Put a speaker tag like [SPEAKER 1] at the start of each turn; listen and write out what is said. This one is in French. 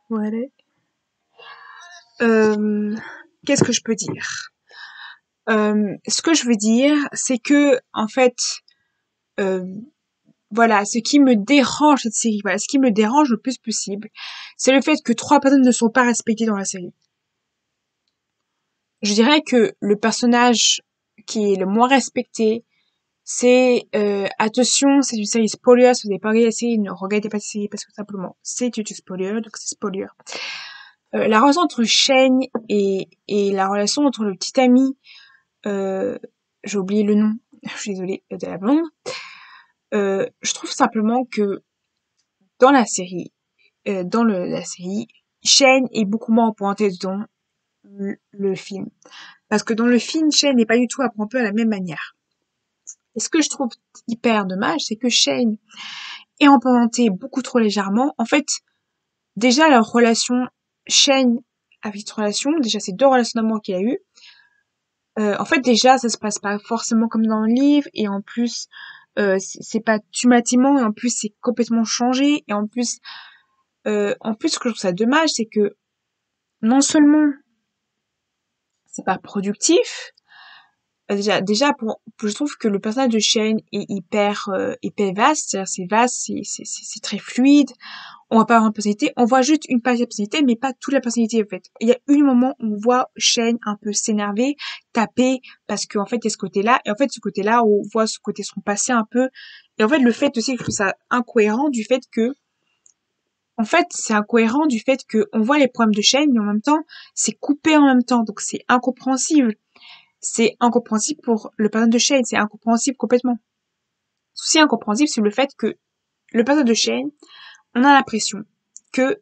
[SPEAKER 1] Voilà. Qu'est-ce que je peux dire? Ce que je veux dire, c'est que, en fait, euh, voilà, ce qui me dérange cette série, voilà, ce qui me dérange le plus possible, c'est le fait que 3 personnes ne sont pas respectées dans la série. Je dirais que le personnage qui est le moins respecté, c'est attention, c'est une série spoiler. Si vous n'avez pas regardé la série, ne regardez pas la série parce que simplement c'est une spoiler, donc c'est spoiler. La relation entre Shane et la relation entre le petit ami, euh, j'ai oublié le nom, je suis désolée, de la blonde. Je trouve simplement que dans la série, la série, Shane est beaucoup moins pointé dans le film. Parce que dans le film, Shane n'est pas du tout apprenti à la même manière. Et ce que je trouve hyper dommage, c'est que Shane est implanté beaucoup trop légèrement. En fait, déjà leur relation, Shane avec cette relation, déjà ces 2 relations d'amour qu'il a eu, en fait déjà ça se passe pas forcément comme dans le livre, et en plus c'est pas tumatiquement, et en plus c'est complètement changé, et en plus ce que je trouve ça dommage, c'est que non seulement c'est pas productif. Déjà je trouve que le personnage de Shane est hyper vaste, c'est-à-dire c'est vaste, c'est très fluide. On voit pas vraiment de personnalité, on voit juste une partie de la personnalité, mais pas toute la personnalité, en fait. Il y a un moment où on voit Shane un peu s'énerver, taper, parce qu'en fait, il y a ce côté-là, et en fait, ce côté-là, on voit ce côté son passé un peu, et en fait, le fait aussi que je trouve ça incohérent du fait que, en fait, c'est incohérent du fait que on voit les problèmes de Shane, mais en même temps, c'est coupé en même temps, donc c'est incompréhensible. C'est incompréhensible pour le personnage de Shane, c'est incompréhensible complètement. C'est aussi incompréhensible sur le fait que le personnage de Shane, on a l'impression que